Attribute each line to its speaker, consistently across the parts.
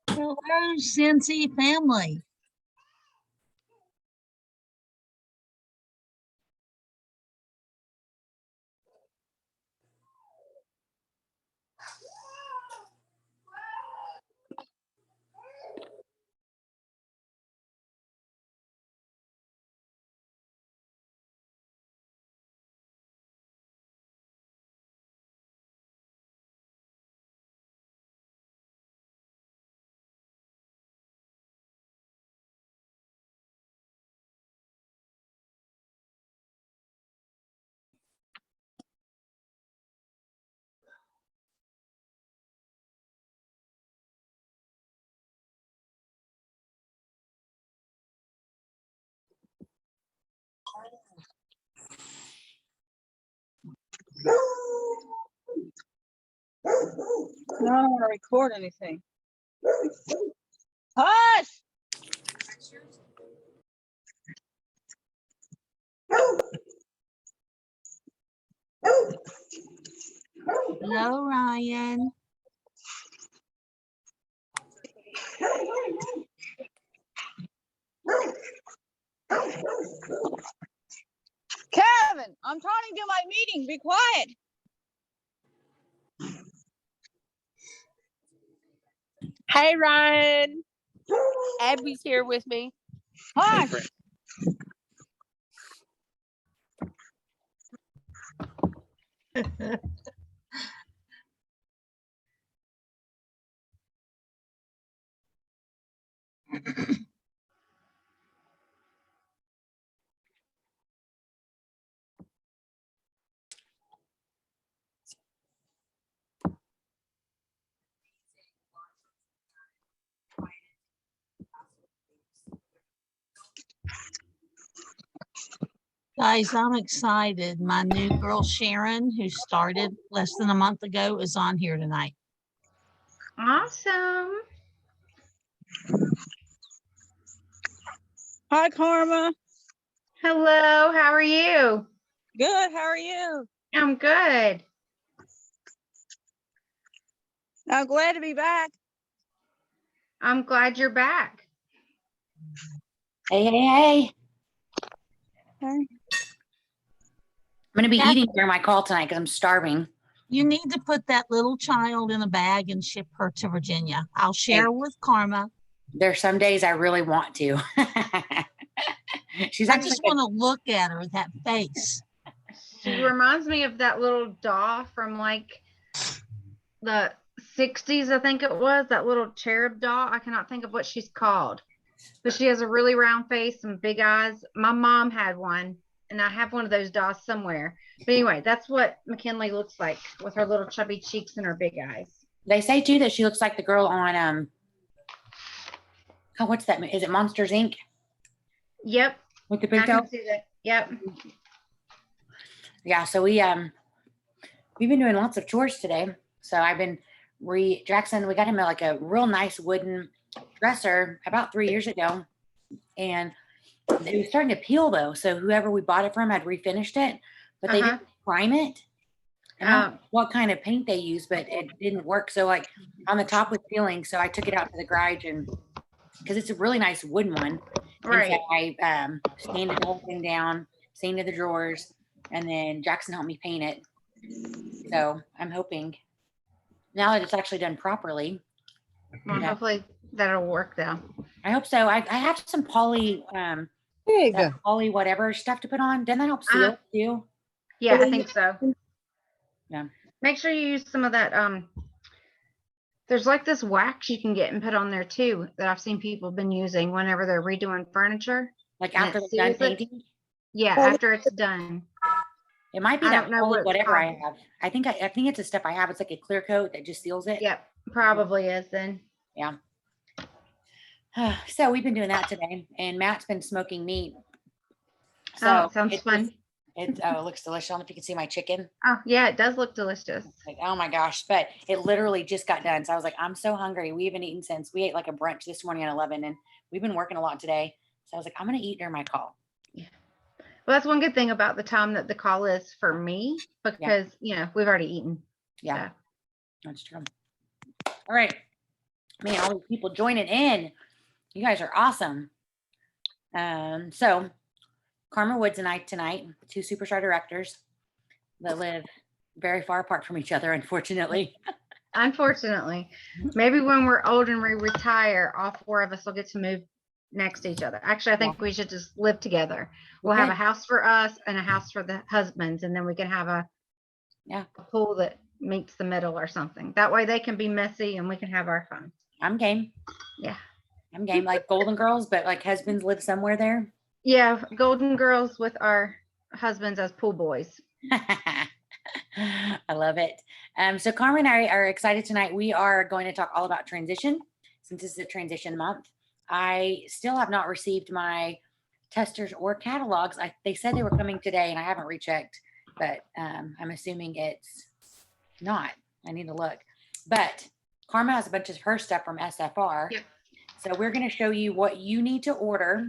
Speaker 1: Hello, Scentsy family.
Speaker 2: No, I don't want to record anything. Hush!
Speaker 1: Hello, Ryan.
Speaker 2: Kevin, I'm trying to do my meeting. Be quiet.
Speaker 3: Hey, Ryan. Abby's here with me.
Speaker 2: Hush!
Speaker 1: Guys, I'm excited. My new girl, Sharon, who started less than a month ago, is on here tonight.
Speaker 4: Awesome.
Speaker 2: Hi, Carma.
Speaker 4: Hello, how are you?
Speaker 2: Good. How are you?
Speaker 4: I'm good.
Speaker 2: I'm glad to be back.
Speaker 4: I'm glad you're back.
Speaker 5: Hey, hey, hey.
Speaker 2: Hey.
Speaker 5: I'm going to be eating during my call tonight because I'm starving.
Speaker 1: You need to put that little child in a bag and ship her to Virginia. I'll share with Carma.
Speaker 5: There's some days I really want to. She's
Speaker 1: I
Speaker 5: actually
Speaker 1: just want to look at her, that face.
Speaker 4: She reminds me of that little doll from like the 60s, I think it was, that little cherub doll. I cannot think of what she's called, but she has a really round face and big eyes. My mom had one, and I have one of those dolls somewhere. But anyway, that's what McKinley looks like with her little chubby cheeks and her big eyes.
Speaker 5: They say too that she looks like the girl on oh, what's that? Is it Monsters Inc?
Speaker 4: Yep.
Speaker 5: With the
Speaker 4: I
Speaker 5: big toe?
Speaker 4: can see that. Yep.
Speaker 5: Yeah, so we've been doing lots of chores today. So I've been Jackson, we got him like a real nice wooden dresser about 3 years ago. And it was starting to peel though. So whoever we bought it from had refinished it, but they didn't prime it. And I don't know what kind of paint they used, but it didn't work. So like on the top was peeling. So I took it out to the garage and because it's a really nice wooden one.
Speaker 4: Right.
Speaker 5: And so I sanded the whole thing down, sanded the drawers, and then Jackson helped me paint it. So I'm hoping now that it's actually done properly.
Speaker 4: Well, hopefully that'll work though.
Speaker 5: I hope so. I have some poly poly whatever stuff to put on. Doesn't that help seal too?
Speaker 4: Yeah, I think so.
Speaker 5: Yeah.
Speaker 4: Make sure you use some of that There's like this wax you can get and put on there too that I've seen people been using whenever they're redoing furniture.
Speaker 5: Like
Speaker 4: And
Speaker 5: after
Speaker 4: it
Speaker 5: they're done
Speaker 4: seals it.
Speaker 5: painting?
Speaker 4: Yeah, after it's done.
Speaker 5: It might be
Speaker 4: I
Speaker 5: that
Speaker 4: don't know
Speaker 5: Holy
Speaker 4: what it's
Speaker 5: whatever I
Speaker 4: called.
Speaker 5: have. I think it's a stuff I have. It's like a clear coat that just seals it.
Speaker 4: Yep, probably is then.
Speaker 5: Yeah. So we've been doing that today, and Matt's been smoking meat.
Speaker 4: Oh, it sounds fun.
Speaker 5: It looks delicious. I don't know if you can see my chicken.
Speaker 4: Oh, yeah, it does look delicious.
Speaker 5: Like, oh my gosh. But it literally just got done. So I was like, I'm so hungry. We haven't eaten since we ate like a brunch this morning at 11, and we've been working a lot today. So I was like, I'm going to eat during my call.
Speaker 4: Yeah. Well, that's one good thing about the time that the call is for me, because, you know, we've already eaten.
Speaker 5: Yeah,
Speaker 4: So.
Speaker 5: that's true. All right. Man, all these people joining in. You guys are awesome. So Carma Woods and I tonight, two superstar directors that live very far apart from each other, unfortunately.
Speaker 4: Unfortunately, maybe when we're old and we retire, all four of us will get to move next to each other. Actually, I think we should just live together. We'll have a house for us and a house for the husbands, and then we can have a pool that meets the middle or something. That way they can be messy and we can have our fun.
Speaker 5: I'm game.
Speaker 4: Yeah.
Speaker 5: I'm game. Like Golden Girls, but like husbands live somewhere there.
Speaker 4: Yeah, Golden Girls with our husbands as pool boys.
Speaker 5: I love it. So Carmen and I are excited tonight. We are going to talk all about transition since this is a transition month. I still have not received my testers or catalogs. They said they were coming today and I haven't rechecked, but I'm assuming it's not. I need to look. But Carma has a bunch of her stuff from SFR.
Speaker 4: Yep.
Speaker 5: So we're going to show you what you need to order,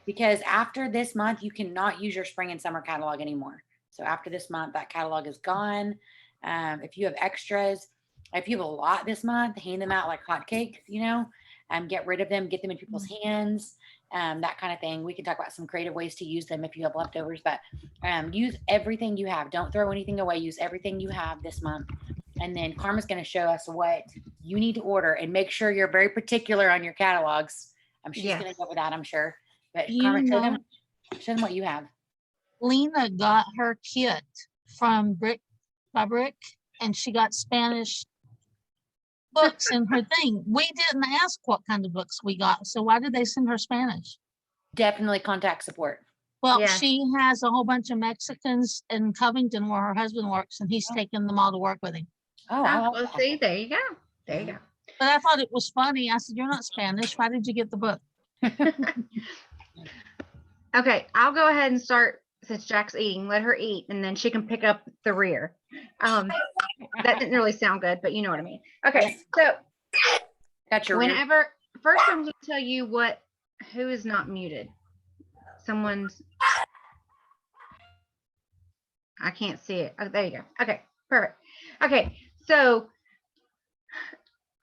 Speaker 5: because after this month, you cannot use your spring and summer catalog anymore. So after this month, that catalog is gone. If you have extras, if you have a lot this month, hand them out like hotcakes, you know, get rid of them, get them in people's hands, that kind of thing. We can talk about some creative ways to use them if you have leftovers, but use everything you have. Don't throw anything away. Use everything you have this month. And then Carma's going to show us what you need to order, and make sure you're very particular on your catalogs. She's going to go with that, I'm sure. But Carma, show them what you have.
Speaker 1: Lena got her kit from Brick by Brick, and she got Spanish books in her thing. We didn't ask what kind of books we got, so why did they send her Spanish?
Speaker 5: Definitely contact support.
Speaker 1: Well, she has a whole bunch of Mexicans in Covington where her husband works, and he's taking them all to work with him.
Speaker 5: Oh,
Speaker 4: well, see, there you go. There you go.
Speaker 1: But I thought it was funny. I said, "You're not Spanish. Why did you get the book?"
Speaker 4: Okay, I'll go ahead and start since Jack's eating. Let her eat, and then she can pick up the rear. That didn't really sound good, but you know what I mean. Okay, so
Speaker 5: got your
Speaker 4: first I'm going to tell you who is not muted. I can't see it. Oh, there you go. Okay, perfect. Okay, so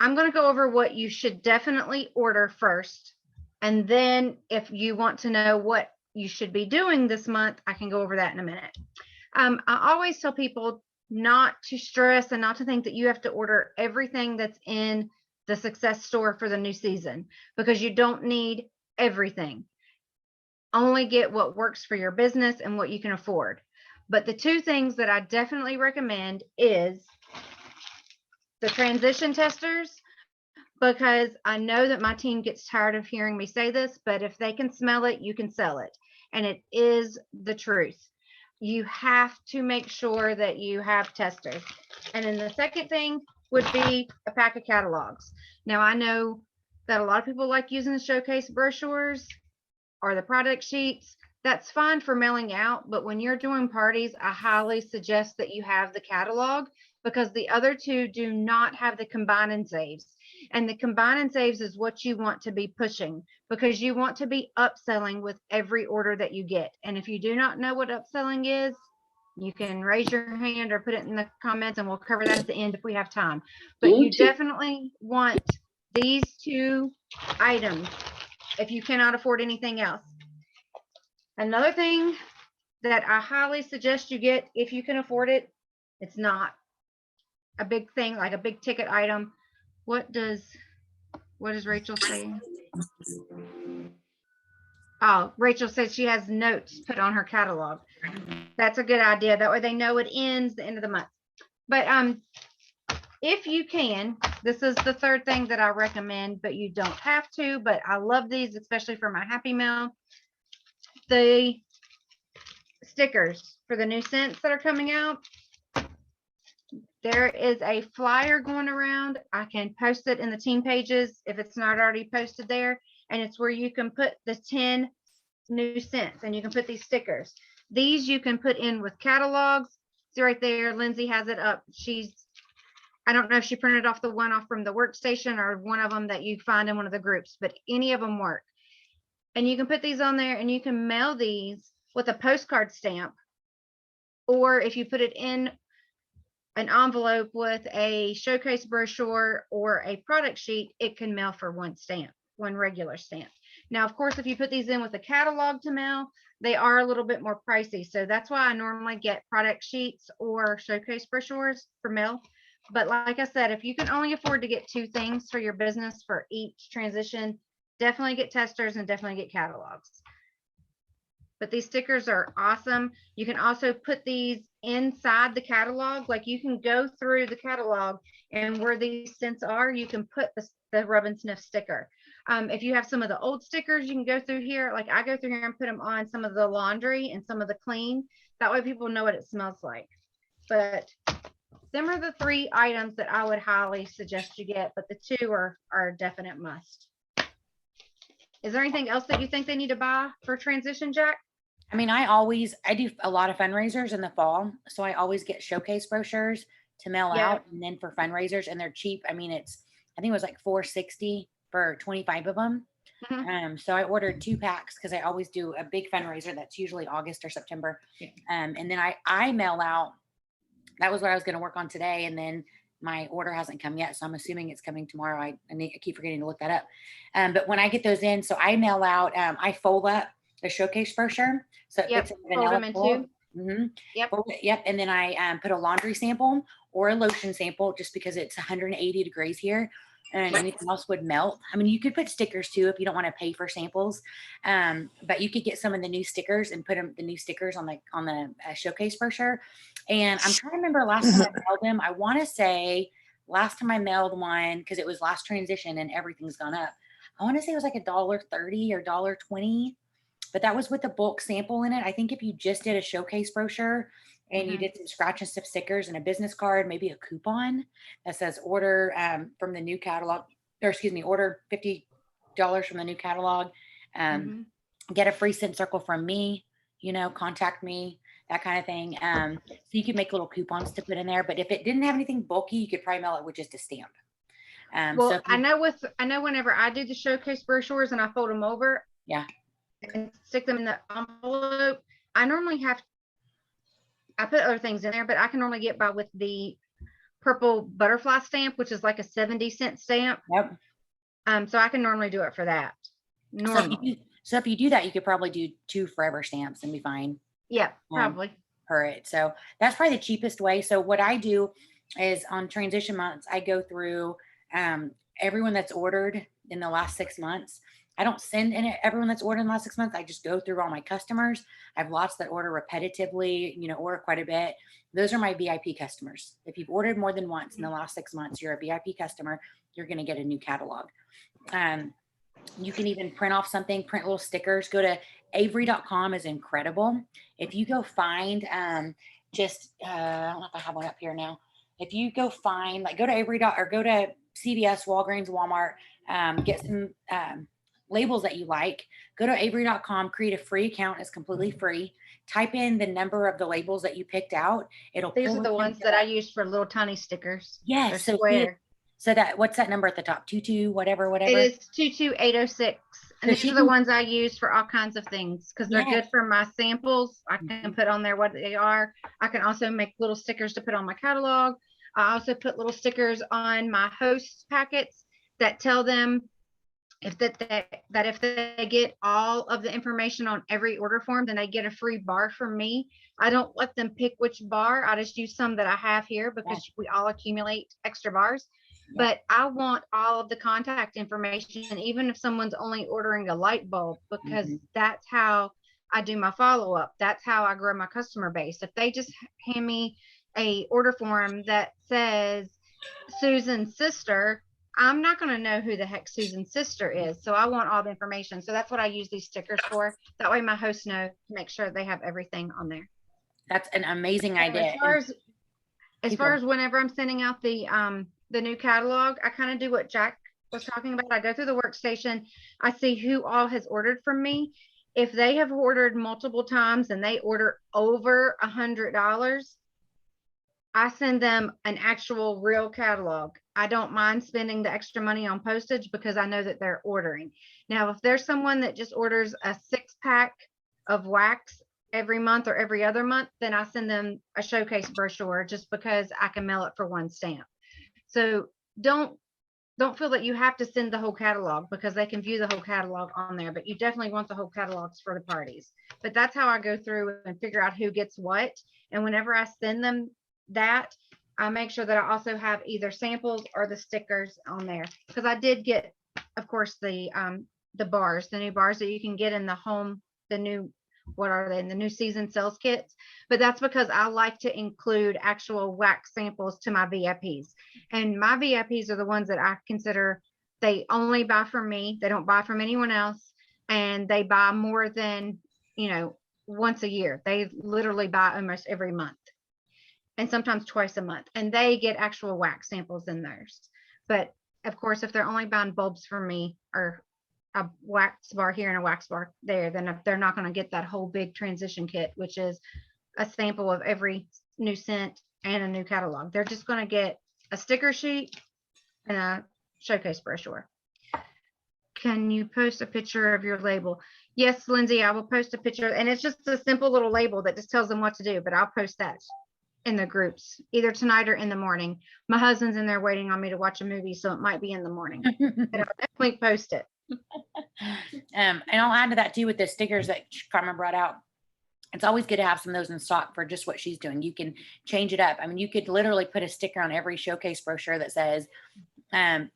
Speaker 4: I'm going to go over what you should definitely order first. And then if you want to know what you should be doing this month, I can go over that in a minute. I always tell people not to stress and not to think that you have to order everything that's in the Success Store for the new season, because you don't need everything. Only get what works for your business and what you can afford. But the two things that I definitely recommend is the transition testers, because I know that my team gets tired of hearing me say this, but if they can smell it, you can sell it. And it is the truth. You have to make sure that you have testers. And then the second thing would be a pack of catalogs. Now, I know that a lot of people like using the showcase brochures or the product sheets. That's fine for mailing out, but when you're doing parties, I highly suggest that you have the catalog, because the other two do not have the combine and saves. And the combine and saves is what you want to be pushing, because you want to be upselling with every order that you get. And if you do not know what upselling is, you can raise your hand or put it in the comments and we'll cover that at the end if we have time. But you definitely want these two items if you cannot afford anything else. Another thing that I highly suggest you get if you can afford it, it's not a big thing, like a big ticket item. What does Rachel say? Oh, Rachel says she has notes put on her catalog. That's a good idea. That way they know it ends the end of the month. But if you can, this is the third thing that I recommend, but you don't have to, but I love these, especially for my Happy Mail. The stickers for the new scents that are coming out. There is a flyer going around. I can post it in the team pages if it's not already posted there. And it's where you can put the 10 new scents and you can put these stickers. These you can put in with catalogs. See right there, Lindsay has it up. I don't know if she printed off the one off from the workstation or one of them that you find in one of the groups, but any of them work. And you can put these on there and you can mail these with a postcard stamp. Or if you put it in an envelope with a showcase brochure or a product sheet, it can mail for one stamp, one regular stamp. Now, of course, if you put these in with a catalog to mail, they are a little bit more pricey. So that's why I normally get product sheets or showcase brochures for mail. But like I said, if you can only afford to get 2 things for your business for each transition, definitely get testers and definitely get catalogs. But these stickers are awesome. You can also put these inside the catalog. Like you can go through the catalog and where these scents are, you can put the rub and sniff sticker. If you have some of the old stickers, you can go through here. Like I go through here and put them on some of the laundry and some of the clean. That way people know what it smells like. But them are the 3 items that I would highly suggest you get, but the 2 are a definite must. Is there anything else that you think they need to buy for transition, Jack?
Speaker 5: I mean, I do a lot of fundraisers in the fall. So I always get showcase brochures to mail out, and then for fundraisers, and they're cheap. I mean, I think it was like $4.60 for 25 of them. So I ordered 2 packs because I always do a big fundraiser. That's usually August or September. And then I mail out. That was what I was going to work on today. And then my order hasn't come yet. So I'm assuming it's coming tomorrow. I keep forgetting to look that up. But when I get those in, so I mail out, I fold up the showcase brochure. So it fits in the vanilla fold. Yep. And then I put a laundry sample or a lotion sample just because it's 180 degrees here. And anything else would melt. I mean, you could put stickers too if you don't want to pay for samples, but you could get some of the new stickers and put the new stickers on the showcase brochure. And I'm trying to remember last time I mailed them. I want to say last time I mailed one because it was last transition and everything's gone up. I want to say it was like $1.30 or $1.20, but that was with the bulk sample in it. I think if you just did a showcase brochure and you did some scratch and sniff stickers and a business card, maybe a coupon that says order from the new catalog, or excuse me, order $50 from the new catalog, get a free scent circle from me, contact me, that kind of thing. So you could make little coupons to put in there. But if it didn't have anything bulky, you could probably mail it with just a stamp.
Speaker 4: Well, so I know whenever I do the showcase brochures and I fold them over, and stick them in the envelope, I put other things in there, but I can normally get by with the purple butterfly stamp, which is like a 70-cent stamp.
Speaker 5: Yep.
Speaker 4: So I can normally do it for that.
Speaker 5: So if you do that, you could probably do 2 forever stamps and be fine.
Speaker 4: Yeah, probably.
Speaker 5: Per it. So that's probably the cheapest way. So what I do is on transition months, I go through everyone that's ordered in the last 6 months. I don't send in everyone that's ordered in the last 6 months. I just go through all my customers. I have lots that order repetitively, order quite a bit. Those are my VIP customers. If you've ordered more than once in the last 6 months, you're a VIP customer. You're going to get a new catalog. You can even print off something, print little stickers. Go to Avery.com is incredible. If you go find I don't know if I have one up here now. If you go find, go to Avery or go to CVS, Walgreens, Walmart, get some labels that you like, go to Avery.com, create a free account. It's completely free. Type in the number of the labels that you picked out.
Speaker 4: These are the ones that I use for little tiny stickers.
Speaker 5: Yes.
Speaker 4: They're square.
Speaker 5: So what's that number at the top? 22, whatever.
Speaker 4: It is 22806. And these are the ones I use for all kinds of things because they're good for my samples. I can put on there what they are. I can also make little stickers to put on my catalog. I also put little stickers on my host packets that tell them if they get all of the information on every order form, then they get a free bar from me. I don't let them pick which bar. I just use some that I have here because we all accumulate extra bars. But I want all of the contact information, even if someone's only ordering a light bulb, because that's how I do my follow-up. That's how I grow my customer base. If they just hand me a order form that says Susan's sister, I'm not going to know who the heck Susan's sister is. So I want all the information. So that's what I use these stickers for. That way my hosts know to make sure they have everything on there.
Speaker 5: That's an amazing
Speaker 4: And
Speaker 5: idea.
Speaker 4: as far as whenever I'm sending out the new catalog, I kind of do what Jack was talking about. I go through the workstation. I see who all has ordered from me. If they have ordered multiple times and they order over $100, I send them an actual real catalog. I don't mind spending the extra money on postage because I know that they're ordering. Now, if there's someone that just orders a 6-pack of wax every month or every other month, then I send them a showcase brochure just because I can mail it for one stamp. So don't feel that you have to send the whole catalog because they can view the whole catalog on there, but you definitely want the whole catalogs for the parties. But that's how I go through and figure out who gets what. And whenever I send them that, I make sure that I also have either samples or the stickers on there, because I did get, of course, the bars, the new bars that you can get in the home, the new, what are they, in the new season sales kits. But that's because I like to include actual wax samples to my VIPs, and my VIPs are the ones that I consider they only buy from me. They don't buy from anyone else, and they buy more than, once a year. They literally buy almost every month, and sometimes twice a month, and they get actual wax samples in theirs. But of course, if they're only buying bulbs from me or a wax bar here and a wax bar there, then they're not going to get that whole big transition kit, which is a sample of every new scent and a new catalog. They're just going to get a sticker sheet and a showcase brochure. Can you post a picture of your label? Yes, Lindsay, I will post a picture, and it's just a simple little label that just tells them what to do, but I'll post that in the groups either tonight or in the morning. My husband's in there waiting on me to watch a movie, so it might be in the morning. But I'll definitely post it.
Speaker 5: And I'll add to that too with the stickers that Carma brought out. It's always good to have some of those in stock for just what she's doing. You can change it up. I mean, you could literally put a sticker on every showcase brochure that says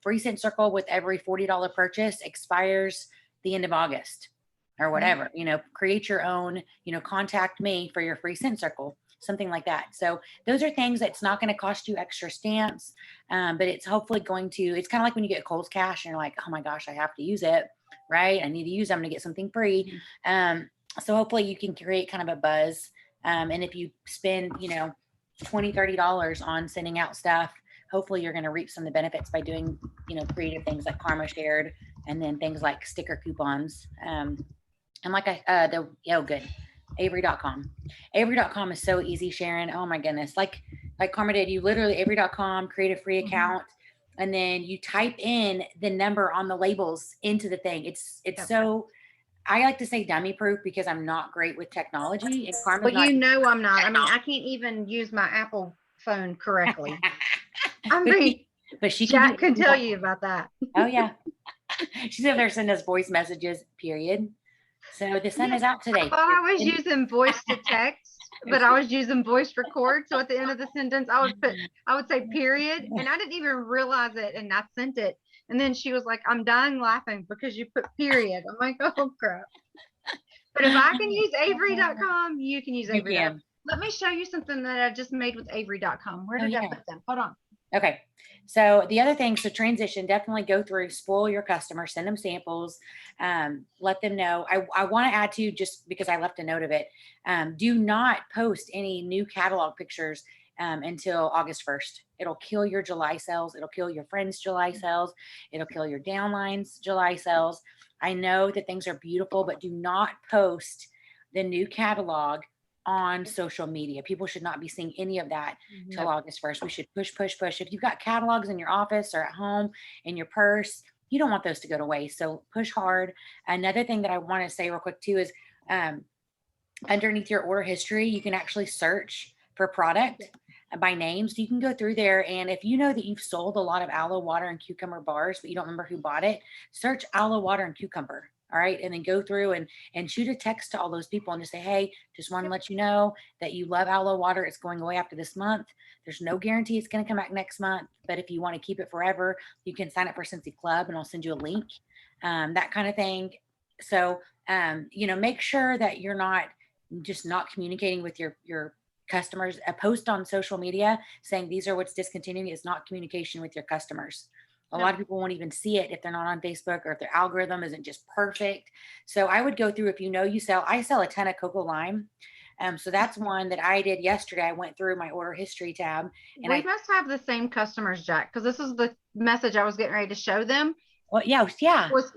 Speaker 5: free scent circle with every $40 purchase expires the end of August or whatever. Create your own, contact me for your free scent circle, something like that. So those are things that's not going to cost you extra stamps, but it's hopefully going to, it's kind of like when you get Kohl's cash and you're like, oh my gosh, I have to use it, right? I need to use them to get something free. So hopefully you can create kind of a buzz. And if you spend, $20, $30 on sending out stuff, hopefully you're going to reap some of the benefits by doing, creative things like Carma shared, and then things like sticker coupons. And like good. Avery.com. Avery.com is so easy, Sharon. Oh my goodness. Like Carma did, you literally Avery.com, create a free account, and then you type in the number on the labels into the thing. It's so, I like to say dummy proof because I'm not great with technology. And Carma's
Speaker 4: Well, I'm not. I mean, I can't even use my Apple phone correctly.
Speaker 5: but she
Speaker 4: Jack can tell you about that.
Speaker 5: Oh yeah. She's over there sending us voice messages, period. So the sun is out today.
Speaker 4: I thought I was using voice to text, but I was using voice record. So at the end of the sentence, I would say period. And I didn't even realize it. And I sent it. And then she was like, I'm dying laughing because you put period. I'm like, oh crap. But if I can use Avery.com, you can use Avery.com. Let me show you something that I just made with Avery.com. Where did I put them? Hold on.
Speaker 5: Okay. So the other thing, so transition, definitely go through, spoil your customer, send them samples, let them know. I want to add to, just because I left a note of it, do not post any new catalog pictures until August 1st. It'll kill your July sales. It'll kill your friends' July sales. It'll kill your downlines' July sales. I know that things are beautiful, but do not post the new catalog on social media. People should not be seeing any of that till August 1st. We should push. If you've got catalogs in your office or at home in your purse, you don't want those to go to waste. So push hard. Another thing that I want to say real quick too is underneath your order history, you can actually search for product by name. So you can go through there, and if you know that you've sold a lot of aloe water and cucumber bars, but you don't remember who bought it, search aloe water and cucumber. All right. And then go through and shoot a text to all those people and just say, hey, just want to let you know that you love aloe water. It's going away after this month. There's no guarantee it's going to come back next month, but if you want to keep it forever, you can sign up for Scentsy Club and I'll send you a link, that kind of thing. So, make sure that you're not communicating with your customers. A post on social media saying these are what's discontinuing is not communication with your customers. A lot of people won't even see it if they're not on Facebook or if their algorithm isn't just perfect. So I would go through, if you know I sell a ton of cocoa lime. So that's one that I did yesterday. I went through my order history tab, and
Speaker 4: We must have the same customers, Jack, because this is the message I was getting ready to show them.
Speaker 5: well, yeah.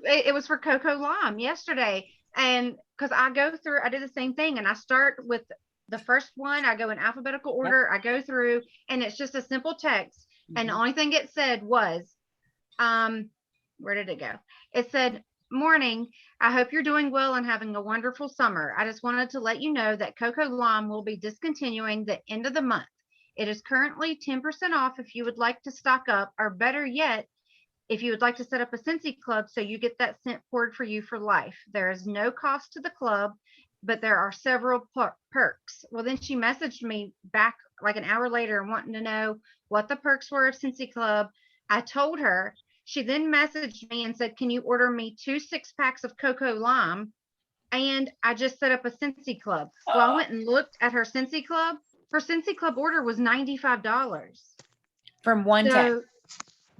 Speaker 4: It was for Cocoa Lime yesterday. And because I do the same thing, and I start with the first one. I go in alphabetical order. I go through, and it's just a simple text. And the only thing it said was, where did it go? It said, "Morning. I hope you're doing well and having a wonderful summer. I just wanted to let you know that Cocoa Lime will be discontinuing the end of the month. It is currently 10% off if you would like to stock up, or better yet, if you would like to set up a Scentsy club so you get that scent poured for you for life. There is no cost to the club, but there are several perks." Well, then she messaged me back like an hour later wanting to know what the perks were of Scentsy Club. I told her. She then messaged me and said, "Can you order me 2 6-packs of Cocoa Lime?" And I just set up a Scentsy Club. Well, I went and looked at her Scentsy Club. Her Scentsy Club order was $95
Speaker 5: From one text.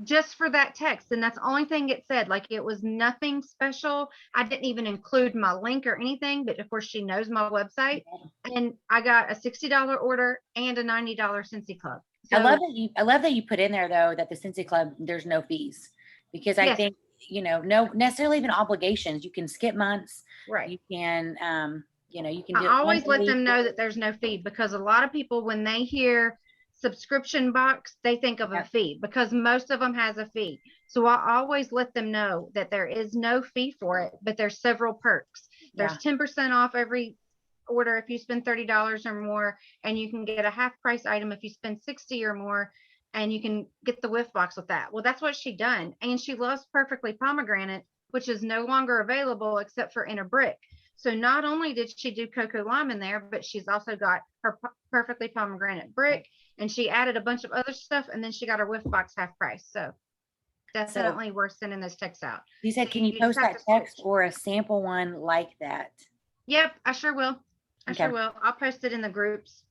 Speaker 4: just for that text. And that's the only thing it said. Like, it was nothing special. I didn't even include my link or anything, but of course she knows my website. And I got a $60 order and a $90 Scentsy Club. So,
Speaker 5: I love that you put in there though that the Scentsy Club, there's no fees, because I think, no necessarily even obligations. You can skip months.
Speaker 4: right.
Speaker 5: You can, you can do
Speaker 4: I
Speaker 5: it
Speaker 4: always let
Speaker 5: monthly.
Speaker 4: them know that there's no fee, because a lot of people, when they hear subscription box, they think of a fee, because most of them has a fee. So I always let them know that there is no fee for it, but there's several perks. There's 10% off every order if you spend $30 or more, and you can get a half price item if you spend $60 or more, and you can get the whiff box with that. Well, that's what she done. And she loves Perfectly Pomegranate, which is no longer available except for in a brick. So not only did she do Cocoa Lime in there, but she's also got her Perfectly Pomegranate brick, and she added a bunch of other stuff, and then she got her whiff box half price. So definitely worth sending those texts out.
Speaker 5: You said, can you post that text or a sample one like that?
Speaker 4: Yep, I sure will. I
Speaker 5: Okay.
Speaker 4: sure will. I'll post it in the groups.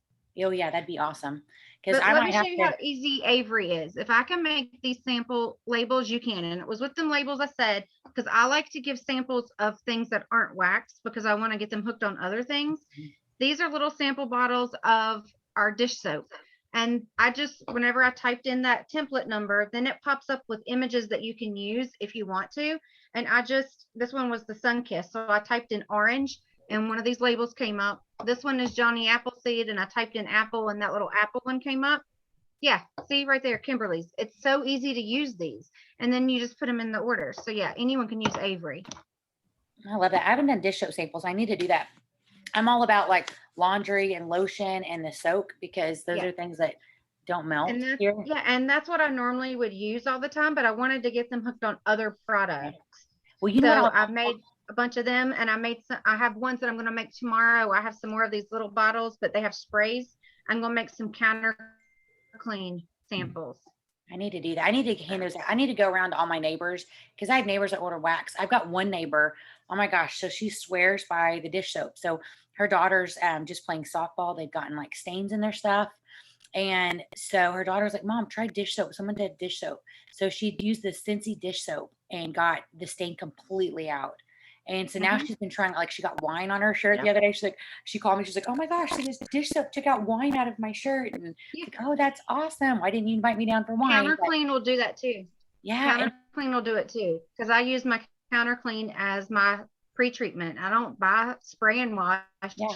Speaker 5: Oh yeah, that'd be awesome. Because
Speaker 4: But
Speaker 5: I
Speaker 4: let
Speaker 5: might
Speaker 4: me
Speaker 5: have
Speaker 4: show you
Speaker 5: to.
Speaker 4: how easy Avery is. If I can make these sample labels, you can. And it was with them labels I said, because I like to give samples of things that aren't waxed, because I want to get them hooked on other things. These are little sample bottles of our dish soap. And I just, whenever I typed in that template number, then it pops up with images that you can use if you want to. And this one was the Sun Kiss. So I typed in orange, and one of these labels came up. This one is Johnny Appleseed, and I typed in apple, and that little apple one came up. Yeah, see right there, Kimberly's. It's so easy to use these, and then you just put them in the order. So yeah, anyone can use Avery.
Speaker 5: I love that. I haven't done dish soap samples. I need to do that. I'm all about like laundry and lotion and the soak, because those are things that don't melt.
Speaker 4: And and that's what I normally would use all the time, but I wanted to get them hooked on other products.
Speaker 5: Well, you know what?
Speaker 4: I've made a bunch of them, and I have ones that I'm going to make tomorrow. I have some more of these little bottles, but they have sprays. I'm going to make some counter clean samples.
Speaker 5: I need to do that. I need to hand those out. I need to go around to all my neighbors, because I have neighbors that order wax. I've got one neighbor. Oh my gosh. So she swears by the dish soap. So her daughter's just playing softball. They've gotten like stains in their stuff. And so her daughter was like, "Mom, try dish soap." Someone did dish soap. So she used the Scentsy dish soap and got the stain completely out. And so now she's been trying, like, she got wine on her shirt the other day. She called me. She's like, "Oh my gosh, this dish soap took out wine out of my shirt." And like, "Oh, that's awesome. Why didn't you invite me down for wine?"
Speaker 4: Counter Clean will do that too.
Speaker 5: Yeah.
Speaker 4: Counter Clean will do it too. Because I use my Counter Clean as my pre-treatment. I don't buy spray and wash.
Speaker 5: Yeah.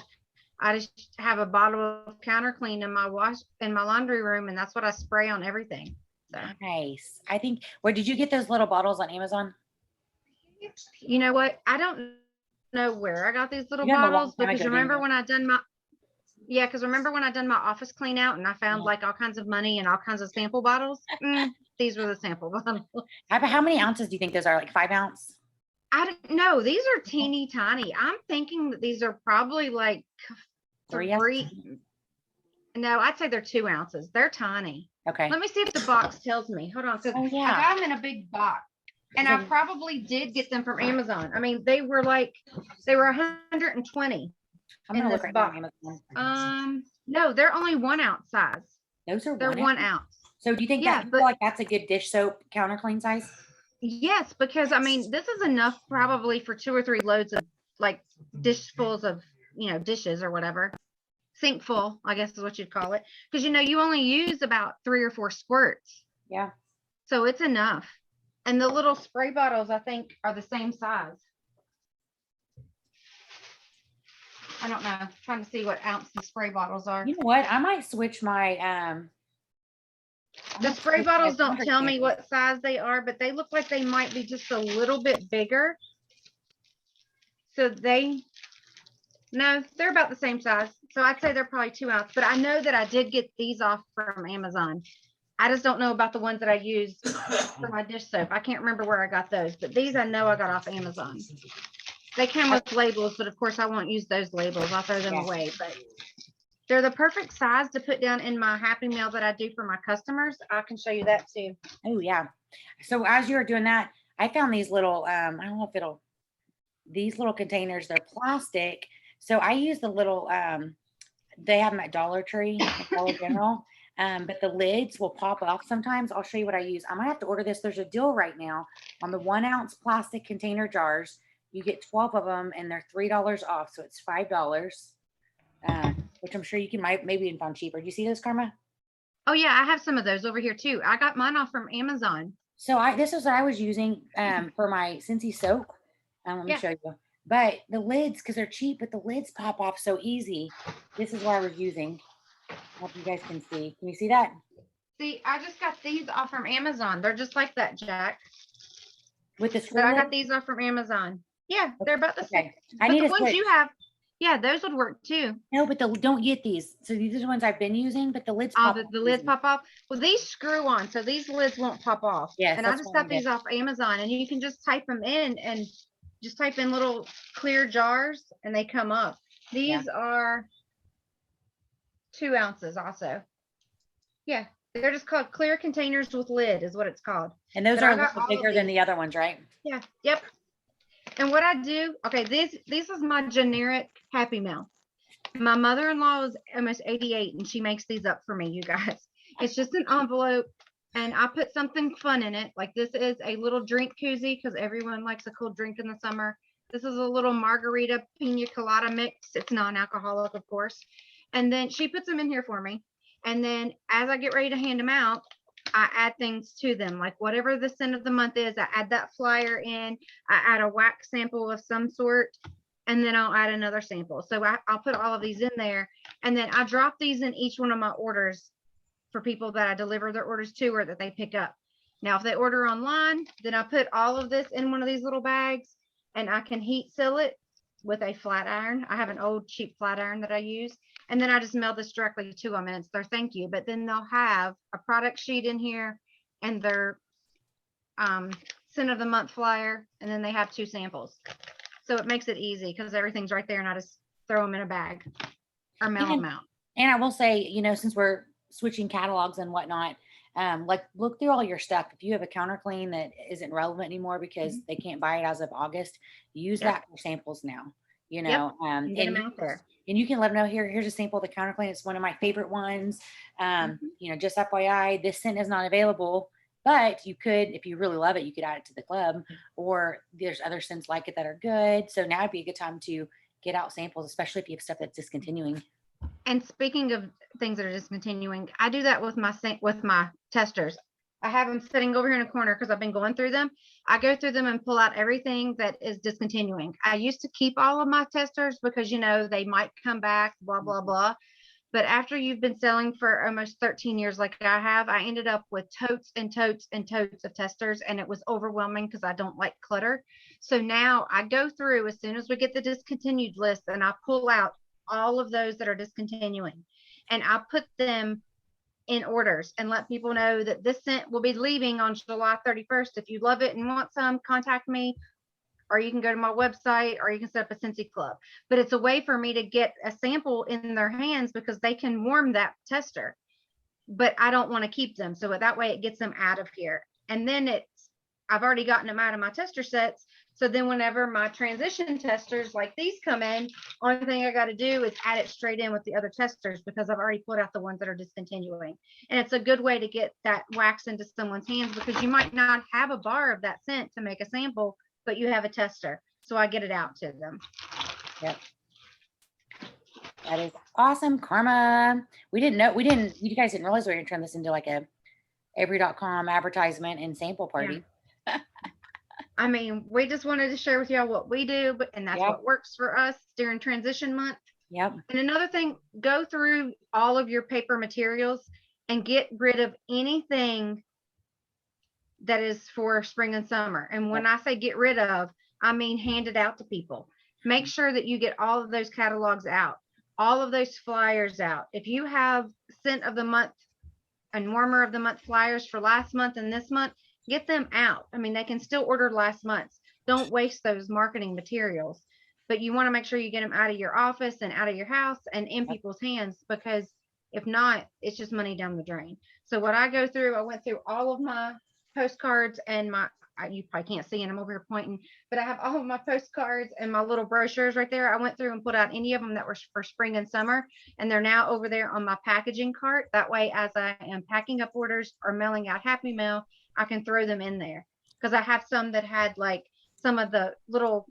Speaker 4: I just have a bottle of Counter Clean in my laundry room, and that's what I spray on everything. So
Speaker 5: nice. I think, where did you get those little bottles on Amazon?
Speaker 4: You know what? I don't know where I got these little bottles, because remember when I done my office clean out, and I found like all kinds of money and all kinds of sample bottles. These were the sample bottles.
Speaker 5: How many ounces do you think those are? Like 5 ounce?
Speaker 4: I don't know. These are teeny tiny. I'm thinking that these are probably like 3. No, I'd say they're 2 ounces. They're tiny.
Speaker 5: Okay.
Speaker 4: Let me see if the box tells me. Hold on. I got them in a big box. And I probably did get them from Amazon. I mean, they were 120.
Speaker 5: I'm
Speaker 4: in
Speaker 5: gonna
Speaker 4: this
Speaker 5: look right now
Speaker 4: box.
Speaker 5: on Amazon.
Speaker 4: No, they're only 1 ounce size.
Speaker 5: Those are
Speaker 4: They're 1 ounce.
Speaker 5: So do you think
Speaker 4: Yeah,
Speaker 5: that you
Speaker 4: but-
Speaker 5: feel like that's a good dish soap counter clean size?
Speaker 4: Yes, because I mean, this is enough probably for 2 or 3 loads of like dishfuls of, dishes or whatever. Sink full, I guess is what you'd call it. Because you only use about 3 or 4 squirts.
Speaker 5: Yeah.
Speaker 4: So it's enough. And the little spray bottles, I think, are the same size. I don't know. I'm trying to see what ounce the spray bottles are.
Speaker 5: You know what? I might switch my
Speaker 4: The spray bottles don't tell me what size they are, but they look like they might be just a little bit bigger. So no, they're about the same size. So I'd say they're probably 2 ounce, but I know that I did get these off from Amazon. I just don't know about the ones that I use for my dish soap. I can't remember where I got those, but these I know I got off Amazon. They come with labels, but of course I won't use those labels. I'll throw them away, but they're the perfect size to put down in my Happy Meal that I do for my customers. I can show you that too.
Speaker 5: Oh yeah. So as you were doing that, I found these little, I don't know if these little containers, they're plastic. So I use the little, they have them at Dollar Tree, Dollar General, but the lids will pop off sometimes. I'll show you what I use. I might have to order this. There's a deal right now on the 1 ounce plastic container jars. You get 12 of them and they're $3 off. So it's $5. Which I'm sure you can maybe even find cheaper. Do you see those, Karma?
Speaker 4: Oh yeah, I have some of those over here too. I got mine off from Amazon.
Speaker 5: So this is what I was using for my Scentsy soap. Let me show you. But the lids, because they're cheap, but the lids pop off so easy. This is what I was using. I hope you guys can see. Can you see that?
Speaker 4: See, I just got these off from Amazon. They're just like that, Jack.
Speaker 5: With the
Speaker 4: But I got
Speaker 5: lid?
Speaker 4: these off from Amazon. Yeah, they're about the same.
Speaker 5: Okay. I
Speaker 4: But
Speaker 5: need
Speaker 4: the
Speaker 5: to
Speaker 4: ones
Speaker 5: switch.
Speaker 4: you have, yeah, those would work too.
Speaker 5: No, but don't get these. So these are the ones I've been using, but the lids
Speaker 4: Oh,
Speaker 5: pop
Speaker 4: the
Speaker 5: off
Speaker 4: lids
Speaker 5: easy.
Speaker 4: pop off. Well, these screw on, so these lids won't pop off.
Speaker 5: Yes,
Speaker 4: and I
Speaker 5: that's
Speaker 4: just
Speaker 5: what I
Speaker 4: got these off Amazon, and you can just type them in and just type in little clear jars, and they come up. These are 2 ounces also. Yeah, they're just called clear containers with lid is what it's called.
Speaker 5: And those
Speaker 4: But
Speaker 5: are
Speaker 4: I
Speaker 5: a
Speaker 4: got
Speaker 5: little
Speaker 4: all of
Speaker 5: bigger than
Speaker 4: these.
Speaker 5: the other ones, right?
Speaker 4: Yeah, yep. And what I do, okay, this is my generic Happy Meal. My mother-in-law is almost 88 and she makes these up for me, you guys. It's just an envelope and I put something fun in it. Like this is a little drink koozie because everyone likes a cool drink in the summer. This is a little margarita pina colada mix. It's non-alcoholic, of course. And then she puts them in here for me. And then as I get ready to hand them out, I add things to them, like whatever the scent of the month is, I add that flyer in, I add a wax sample of some sort, and then I'll add another sample. So I'll put all of these in there, and then I drop these in each one of my orders for people that I deliver their orders to or that they pick up. Now, if they order online, then I put all of this in one of these little bags, and I can heat seal it with a flat iron. I have an old cheap flat iron that I use. And then I just mail this directly to them and it's their thank you. But then they'll have a product sheet in here and their scent of the month flyer. And then they have 2 samples. So it makes it easy because everything's right there and I just throw them in a bag or mail them out.
Speaker 5: And I will say, since we're switching catalogs and whatnot, like look through all your stuff. If you have a counter clean that isn't relevant anymore because they can't buy it as of August, use that for samples now.
Speaker 4: And get them out there.
Speaker 5: And you can let them know here's a sample of the counter clean. It's one of my favorite ones. Just FYI, this scent is not available, but you could, if you really love it, you could add it to the club, or there's other scents like it that are good. So now would be a good time to get out samples, especially if you have stuff that's discontinuing.
Speaker 4: And speaking of things that are discontinuing, I do that with my testers. I have them sitting over here in a corner because I've been going through them. I go through them and pull out everything that is discontinuing. I used to keep all of my testers because, they might come back, blah, blah, blah. But after you've been selling for almost 13 years like I have, I ended up with totes and totes and totes of testers, and it was overwhelming because I don't like clutter. So now I go through as soon as we get the discontinued list and I pull out all of those that are discontinuing, and I put them in orders and let people know that this scent will be leaving on July 31st. If you love it and want some, contact me, or you can go to my website, or you can set up a Scentsy club. But it's a way for me to get a sample in their hands because they can warm that tester, but I don't want to keep them. So that way it gets them out of here. And then I've already gotten them out of my tester sets. So then whenever my transition testers like these come in, only thing I got to do is add it straight in with the other testers because I've already pulled out the ones that are discontinuing. And it's a good way to get that wax into someone's hands because you might not have a bar of that scent to make a sample, but you have a tester. So I get it out to them.
Speaker 5: Yep. That is awesome, Karma. You guys didn't realize we were going to turn this into like a every.com advertisement and sample party.
Speaker 4: Yeah. I mean, we just wanted to share with y'all what we do, and that's what works for us during transition month.
Speaker 5: Yep.
Speaker 4: And another thing, go through all of your paper materials and get rid of anything that is for spring and summer. And when I say get rid of, I mean hand it out to people. Make sure that you get all of those catalogs out, all of those flyers out. If you have scent of the month and warmer of the month flyers for last month and this month, get them out. I mean, they can still order last month's. Don't waste those marketing materials, but you want to make sure you get them out of your office and out of your house and in people's hands, because if not, it's just money down the drain. So what I go through, I went through all of my postcards and you probably can't see, and I'm over here pointing, but I have all of my postcards and my little brochures right there. I went through and put out any of them that were for spring and summer, and they're now over there on my packaging cart. That way, as I am packing up orders or mailing out Happy Mail, I can throw them in there, because I have some that had like some of the little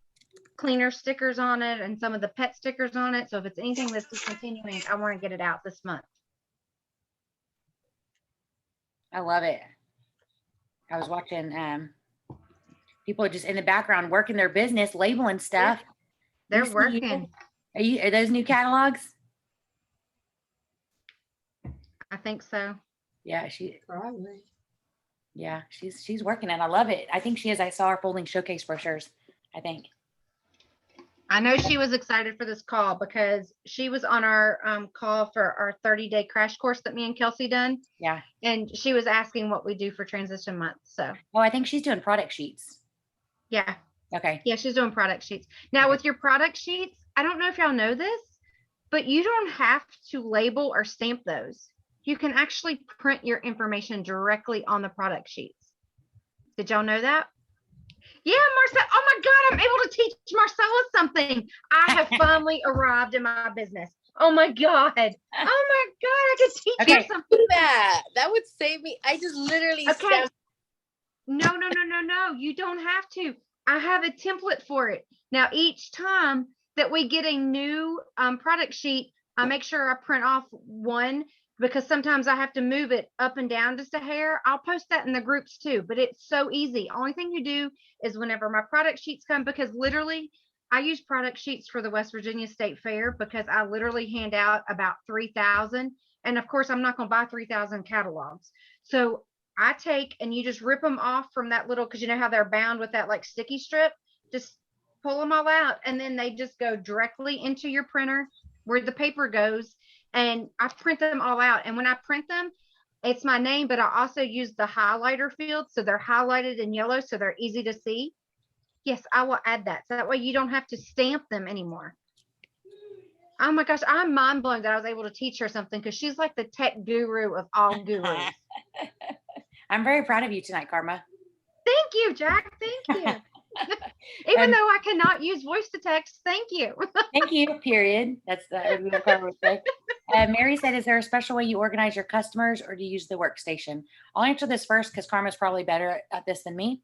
Speaker 4: cleaner stickers on it and some of the pet stickers on it. So if it's anything that's discontinuing, I want to get it out this month.
Speaker 5: I love it. I was watching people just in the background working their business, labeling stuff.
Speaker 4: They're working.
Speaker 5: Are those new catalogs?
Speaker 4: I think so.
Speaker 5: Yeah,
Speaker 6: Probably.
Speaker 5: yeah, she's working it. I love it. I think she is. I saw her folding showcase brochures, I think.
Speaker 4: I know she was excited for this call because she was on our call for our 30-day crash course that me and Kelsey done.
Speaker 5: Yeah.
Speaker 4: And she was asking what we do for transition month. So.
Speaker 5: Oh, I think she's doing product sheets.
Speaker 4: Yeah.
Speaker 5: Okay.
Speaker 4: Yeah, she's doing product sheets. Now with your product sheets, I don't know if y'all know this, but you don't have to label or stamp those. You can actually print your information directly on the product sheets. Did y'all know that? Yeah, Marcella. Oh my God, I'm able to teach Marcella something. I have finally arrived in my business. Oh my God. Oh my God, I can teach you something.
Speaker 3: Do that. That would save me. I just literally stamped.
Speaker 4: No. You don't have to. I have a template for it. Now, each time that we get a new product sheet, I make sure I print off one, because sometimes I have to move it up and down just a hair. I'll post that in the groups too, but it's so easy. Only thing you do is whenever my product sheets come, because literally I use product sheets for the West Virginia State Fair because I literally hand out about 3,000. And of course, I'm not going to buy 3,000 catalogs. So I take and you just rip them off from that little, because you know how they're bound with that like sticky strip, just pull them all out. And then they just go directly into your printer where the paper goes. And I print them all out. And when I print them, it's my name, but I also use the highlighter field. So they're highlighted in yellow, so they're easy to see. Yes, I will add that. So that way you don't have to stamp them anymore. Oh my gosh, I'm mind blown that I was able to teach her something, because she's like the tech guru of all gurus.
Speaker 5: I'm very proud of you tonight, Karma.
Speaker 4: Thank you, Jack. Thank you. Even though I cannot use voice to text, thank you.
Speaker 5: Thank you, period. That's what Karma would say. Mary said, is there a special way you organize your customers, or do you use the workstation? I'll answer this first because Karma's probably better at this than me.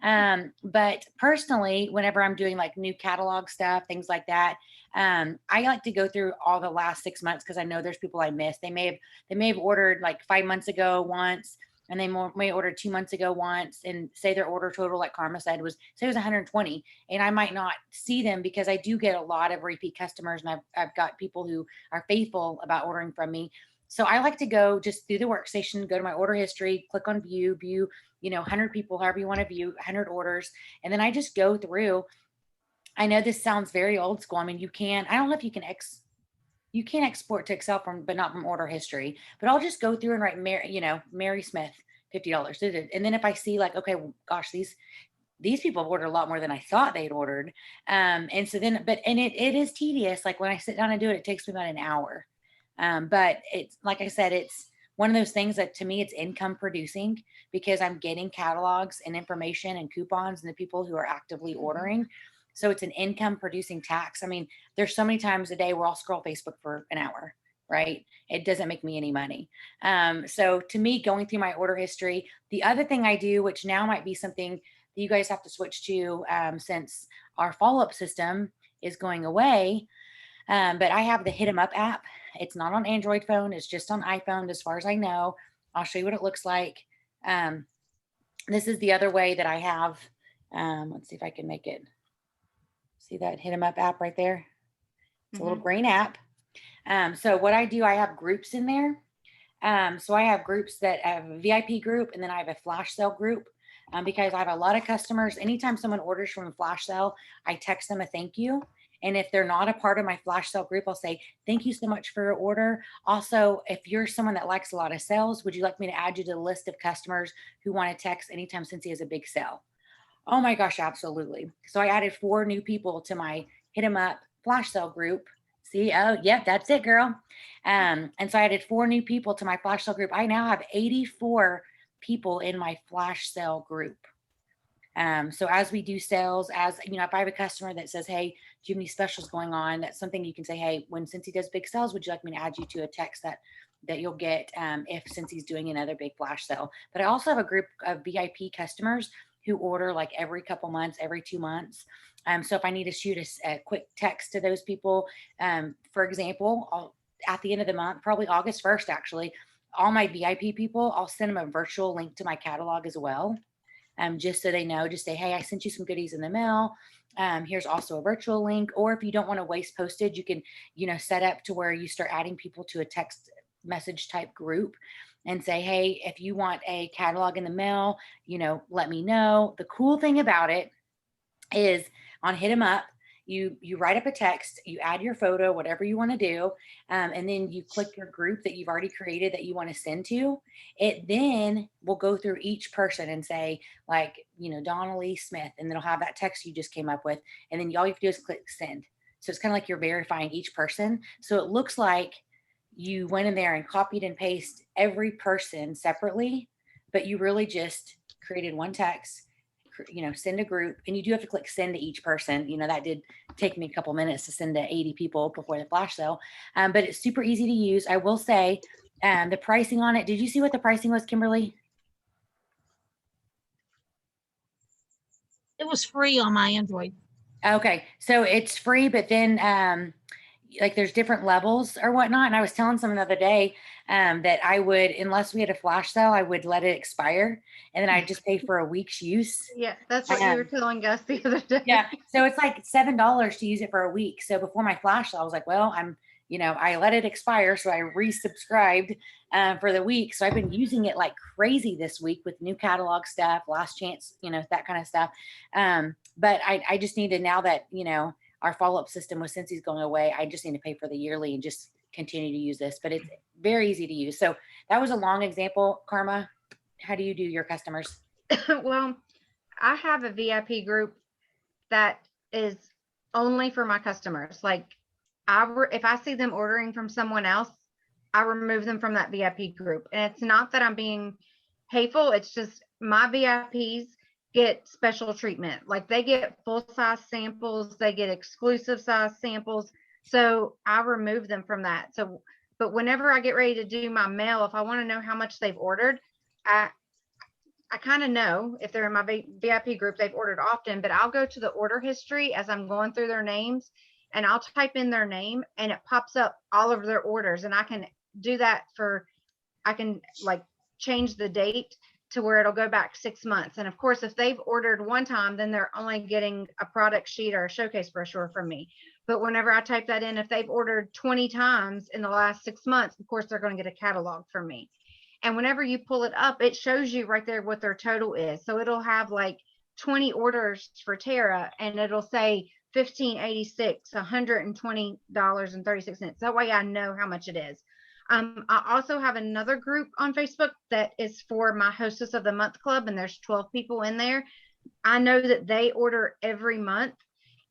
Speaker 5: But personally, whenever I'm doing like new catalog stuff, things like that, I like to go through all the last 6 months, because I know there's people I missed. They may have ordered like 5 months ago once, and they may order 2 months ago once, and say their order total, like Karma said, was 120, and I might not see them, because I do get a lot of repeat customers, and I've got people who are faithful about ordering from me. So I like to go just through the workstation, go to my order history, click on view, 100 people, however you want to view, 100 orders. And then I just go through. I know this sounds very old school. I mean, I don't know if you can export to Excel but not from order history, but I'll just go through and write Mary Smith, $50. And then if I see like, okay, well, gosh, these people have ordered a lot more than I thought they'd ordered. And so then, it is tedious. Like when I sit down and do it, it takes me about an hour. But it's, like I said, it's one of those things that to me it's income producing because I'm getting catalogs and information and coupons and the people who are actively ordering. So it's an income producing tax. I mean, there's so many times a day where I'll scroll Facebook for an hour, right? It doesn't make me any money. So to me, going through my order history, the other thing I do, which now might be something that you guys have to switch to since our follow-up system is going away. But I have the Hit 'em Up app. It's not on Android phone. It's just on iPhone, as far as I know. I'll show you what it looks like. This is the other way that I have. Let's see if I can make it. See that Hit 'em Up app right there? It's a little green app. So what I do, I have groups in there. So I have groups that have a VIP group, and then I have a flash sale group. Because I have a lot of customers. Anytime someone orders from a flash sale, I text them a thank you. And if they're not a part of my flash sale group, I'll say, thank you so much for your order. Also, if you're someone that likes a lot of sales, would you like me to add you to the list of customers who want to text anytime Scentsy has a big sale? Oh my gosh, absolutely. So I added 4 new people to my Hit 'em Up flash sale group. See, oh, yep, that's it, girl. And so I added 4 new people to my flash sale group. I now have 84 people in my flash sale group. So as we do sales, as you know, if I have a customer that says, hey, do you have any specials going on? That's something you can say, hey, when Scentsy does big sales, would you like me to add you to a text that you'll get if Scentsy's doing another big flash sale? But I also have a group of VIP customers who order like every couple months, every 2 months. So if I need to shoot a quick text to those people, for example, at the end of the month, probably August 1st, actually, all my VIP people, I'll send them a virtual link to my catalog as well. Just so they know, just say, hey, I sent you some goodies in the mail. Here's also a virtual link. Or if you don't want to waste postage, you can, set up to where you start adding people to a text message type group and say, hey, if you want a catalog in the mail, let me know. The cool thing about it is on Hit 'em Up, you write up a text, you add your photo, whatever you want to do, and then you click your group that you've already created that you want to send to. It then will go through each person and say, like, Donnelly Smith, and it'll have that text you just came up with, and then all you have to do is click send. So it's kind of like you're verifying each person. So it looks like you went in there and copied and pasted every person separately, but you really just created one text, send a group, and you do have to click send to each person. That did take me a couple minutes to send to 80 people before the flash sale, but it's super easy to use. I will say the pricing on it. Did you see what the pricing was, Kimberly?
Speaker 1: It was free on my Android.
Speaker 5: Okay, so it's free, but then like there's different levels or whatnot. And I was telling someone the other day that I would, unless we had a flash sale, I would let it expire, and then I'd just pay for a week's use.
Speaker 4: Yeah, that's what you were telling us the other day.
Speaker 5: Yeah, so it's like $7 to use it for a week. So before my flash sale, I was like, well, I let it expire, so I resubscribed for the week. So I've been using it like crazy this week with new catalog stuff, last chance, that kind of stuff. But I just need to, now that our follow-up system with Scentsy's going away, I just need to pay for the yearly and just continue to use this. But it's very easy to use. So that was a long example. Karma, how do you do your customers?
Speaker 4: Well, I have a VIP group that is only for my customers. Like if I see them ordering from someone else, I remove them from that VIP group. And it's not that I'm being hateful. It's just my VIPs get special treatment. Like they get full size samples, they get exclusive size samples. So I remove them from that. So, but whenever I get ready to do my mail, if I want to know how much they've ordered, I kind of know if they're in my VIP group, they've ordered often, but I'll go to the order history as I'm going through their names, and I'll type in their name and it pops up all of their orders. And I can do that I can like change the date to where it'll go back 6 months. And of course, if they've ordered one time, then they're only getting a product sheet or a showcase brochure from me. But whenever I type that in, if they've ordered 20 times in the last 6 months, of course, they're going to get a catalog from me. And whenever you pull it up, it shows you right there what their total is. So it'll have like 20 orders for Tara, and it'll say $15.86, $120.36. That way I know how much it is. I also have another group on Facebook that is for my Hostess of the Month Club, and there's 12 people in there. I know that they order every month,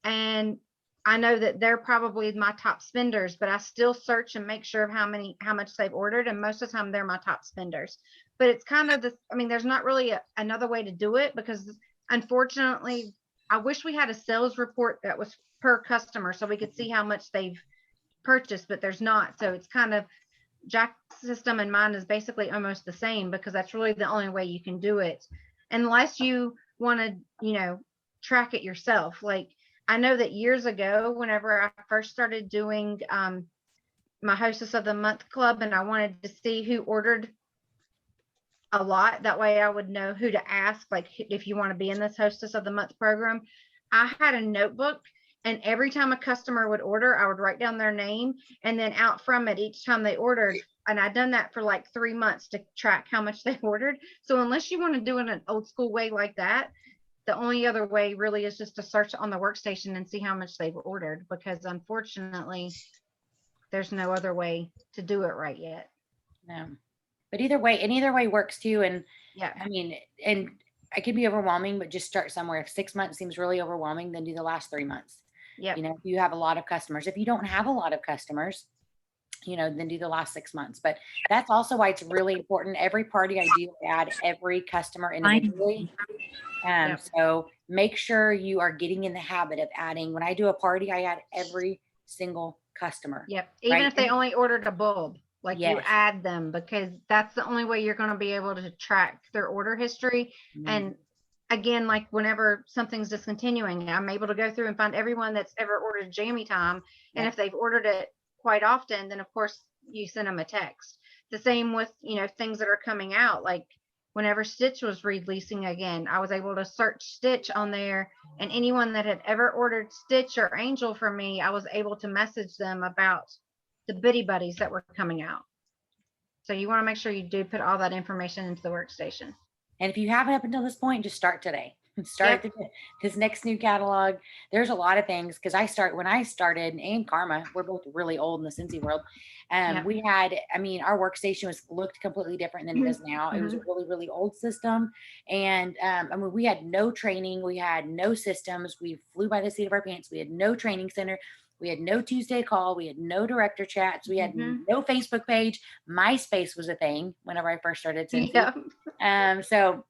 Speaker 4: and I know that they're probably my top spenders, but I still search and make sure of how much they've ordered. And most of the time they're my top spenders. But it's kind of I mean, there's not really another way to do it, because unfortunately, I wish we had a sales report that was per customer so we could see how much they've purchased, but there's not. So it's kind of, Jack's system and mine is basically almost the same, because that's really the only way you can do it, unless you want to, track it yourself. Like, I know that years ago, whenever I first started doing my Hostess of the Month club, and I wanted to see who ordered a lot, that way I would know who to ask, like, if you want to be in this Hostess of the Month program. I had a notebook, and every time a customer would order, I would write down their name, and then out from it each time they ordered. And I'd done that for like 3 months to track how much they ordered. So unless you want to do it an old school way like that, the only other way really is just to search on the workstation and see how much they've ordered, because unfortunately there's no other way to do it right yet.
Speaker 5: No, but either way works too. And
Speaker 4: Yeah,
Speaker 5: I mean, and it can be overwhelming, but just start somewhere. If 6 months seems really overwhelming, then do the last 3 months.
Speaker 4: yeah,
Speaker 5: If you have a lot of customers. If you don't have a lot of customers, then do the last 6 months. But that's also why it's really important. Every party I do, I add every customer individually.
Speaker 4: Yep.
Speaker 5: So make sure you are getting in the habit of adding. When I do a party, I add every single customer.
Speaker 4: yep. Even
Speaker 5: right?
Speaker 4: if they only ordered a bulb, like, you
Speaker 5: Yes.
Speaker 4: add them, because that's the only way you're going to be able to track their order history. And again, like, whenever something's discontinuing, I'm able to go through and find everyone that's ever ordered Jammy Time. And
Speaker 5: Yep.
Speaker 4: if they've ordered it quite often, then of course you send them a text. The same with, things that are coming out. Like, whenever Stitch was releasing again, I was able to search Stitch on there, and anyone that had ever ordered Stitch or Angel from me, I was able to message them about the Bitty Buddies that were coming out. So you want to make sure you do put all that information into the workstation.
Speaker 5: And if you haven't up until this point, just start today. Start this next new catalog. There's a lot of things, because when I started, and Carma, we're both really old in the Scentsy world. We had, our workstation looked completely different than it is now. It was a really, really old system. And we had no training. We had no systems. We flew by the seat of our pants. We had no training center. We had no Tuesday call. We had no director chats. We had no Facebook page. MySpace was a thing whenever I first started Scentsy.
Speaker 4: Yeah.
Speaker 5: So,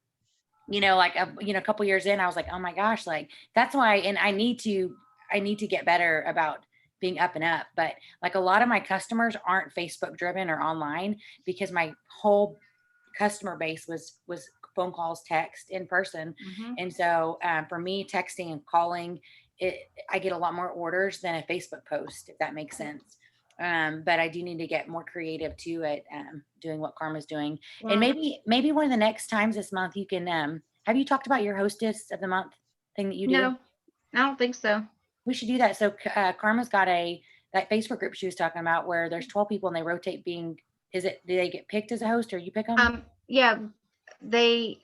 Speaker 5: a couple years in, I was like, oh my gosh, like, that's why. And I need to get better about being up and up. But like, a lot of my customers aren't Facebook driven or online, because my whole customer base was phone calls, text, in person. And so for me, texting and calling, I get a lot more orders than a Facebook post, if that makes sense. But I do need to get more creative too at doing what Carma's doing. And maybe one of the next times this month, you can have you talked about your Hostess of the Month thing that you do?
Speaker 4: No, I don't think so.
Speaker 5: We should do that. So Carma's got that Facebook group she was talking about, where there's 12 people and they rotate being, do they get picked as a host, or you pick them?
Speaker 4: Yeah, they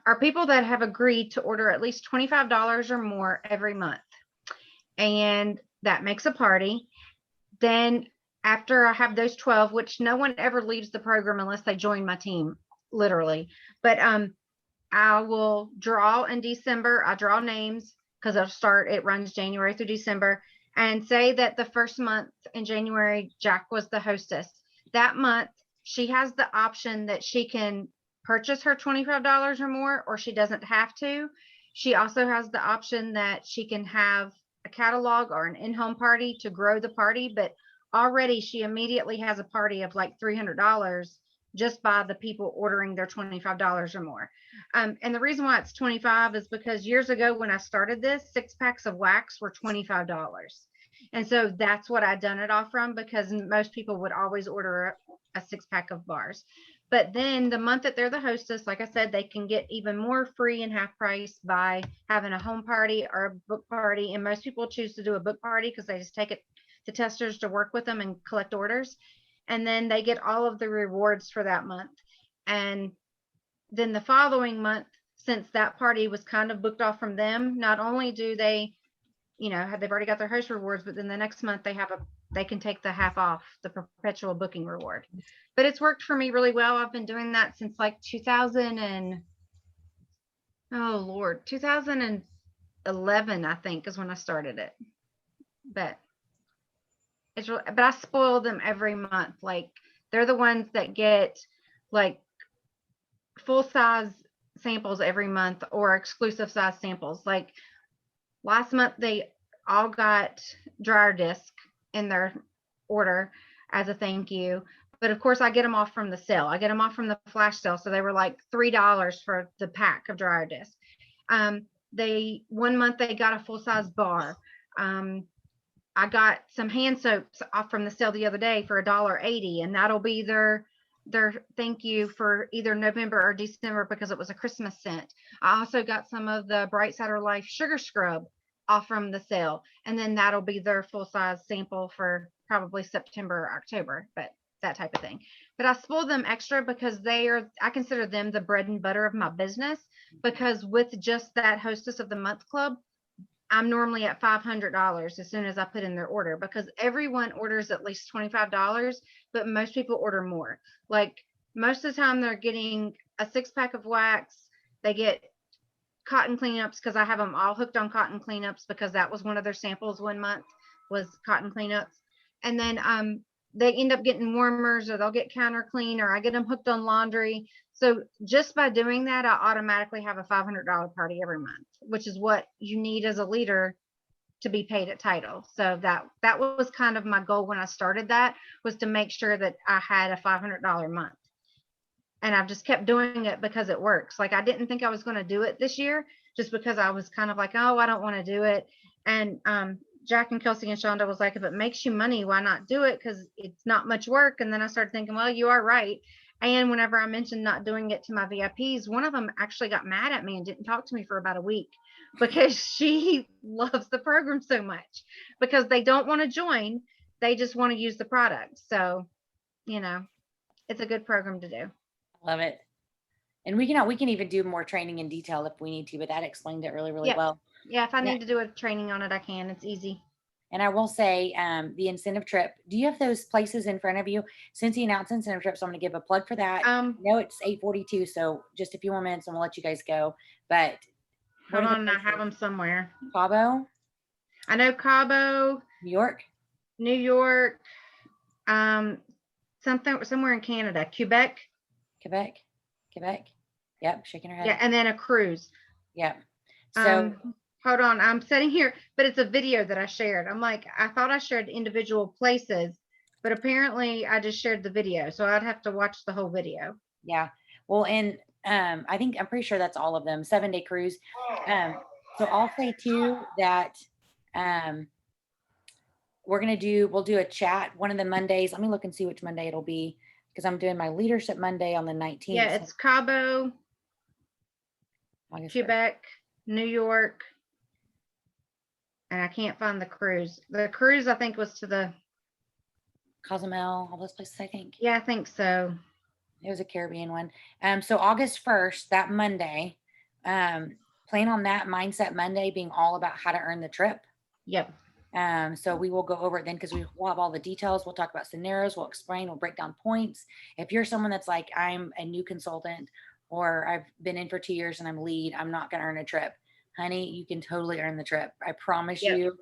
Speaker 4: are people that have agreed to order at least $25 or more every month. And that makes a party. Then after I have those 12, which no one ever leaves the program unless they join my team, literally. But I will draw in December. I draw names, because it runs January through December. And say that the first month in January, Jack was the hostess. That month, she has the option that she can purchase her $25 or more, or she doesn't have to. She also has the option that she can have a catalog or an in-home party to grow the party. But already she immediately has a party of like $300 just by the people ordering their $25 or more. And the reason why it's 25 is because years ago when I started this, 6 packs of wax were $25. And so that's what I'd done it off from, because most people would always order a 6-pack of bars. But then the month that they're the hostess, like I said, they can get even more free and half price by having a home party or a book party. And most people choose to do a book party because they just take it to testers to work with them and collect orders. And then they get all of the rewards for that month. And then the following month, since that party was kind of booked off from them, not only do they, they've already got their host rewards, but then the next month they can take the half off, the perpetual booking reward. But it's worked for me really well. I've been doing that since like 2010, 11, I think, is when I started it. But but I spoil them every month. Like, they're the ones that get like full size samples every month or exclusive size samples. Like last month, they all got dryer disc in their order as a thank you. But of course, I get them off from the sale. I get them off from the flash sale. So they were like $3 for the pack of dryer disc. One month they got a full size bar. I got some hand soaps off from the sale the other day for $1.80, and that'll be their thank you for either November or December because it was a Christmas scent. I also got some of the Bright Cider Life sugar scrub off from the sale, and then that'll be their full size sample for probably September or October, but that type of thing. But I spoil them extra because I consider them the bread and butter of my business, because with just that Hostess of the Month Club, I'm normally at $500 as soon as I put in their order, because everyone orders at least $25, but most people order more. Like most of the time they're getting a 6-pack of wax. They get cotton cleanups because I have them all hooked on cotton cleanups because that was one of their samples one month was cotton cleanups. And then they end up getting warmers, or they'll get counter clean, or I get them hooked on laundry. So just by doing that, I automatically have a $500 party every month, which is what you need as a leader to be paid at title. So that was kind of my goal when I started that, was to make sure that I had a $500 month. And I've just kept doing it because it works. Like I didn't think I was going to do it this year just because I was kind of like, oh, I don't want to do it. And Jack and Kelsey and Shonda was like, if it makes you money, why not do it? Because it's not much work. And then I started thinking, well, you are right. And whenever I mentioned not doing it to my VIPs, one of them actually got mad at me and didn't talk to me for about a week because she loves the program so much, because they don't want to join. They just want to use the product. So, it's a good program to do.
Speaker 5: Love it. And we can even do more training in detail if we need to, but that explained it really, really well.
Speaker 4: Yeah, if I need to do a training on it, I can. It's easy.
Speaker 5: And I will say the incentive trip, do you have those places in front of you? Scentsy announced incentive trip, so I'm going to give a plug for that. No, it's 8:42, so just a few more minutes and we'll let you guys go. But
Speaker 4: hold on, I have them somewhere.
Speaker 5: Cabo?
Speaker 4: I know Cabo.
Speaker 5: New York,
Speaker 4: somewhere in Canada. Quebec.
Speaker 5: Yep, shaking her head.
Speaker 4: Yeah, and then a cruise.
Speaker 5: Yep. So
Speaker 4: hold on, I'm sitting here, but it's a video that I shared. I'm like, I thought I shared individual places, but apparently I just shared the video. So I'd have to watch the whole video.
Speaker 5: Yeah. Well, and I'm pretty sure that's all of them. 7-day cruise. So I'll say too that we'll do a chat one of the Mondays. Let me look and see which Monday it'll be, because I'm doing my leadership Monday on the 19th.
Speaker 4: Yeah, it's Cabo, Quebec, New York, and I can't find the cruise. The cruise, I think, was to the
Speaker 5: Cozumel, all those places, I think.
Speaker 4: Yeah, I think so.
Speaker 5: It was a Caribbean one. So August 1st, that Monday, plan on that Mindset Monday being all about how to earn the trip.
Speaker 4: Yep.
Speaker 5: So we will go over it then, because we'll have all the details. We'll talk about scenarios. We'll explain. We'll break down points. If you're someone that's like, I'm a new consultant, or I've been in for 2 years and I'm lead, I'm not going to earn a trip. Honey, you can totally earn the trip. I promise you.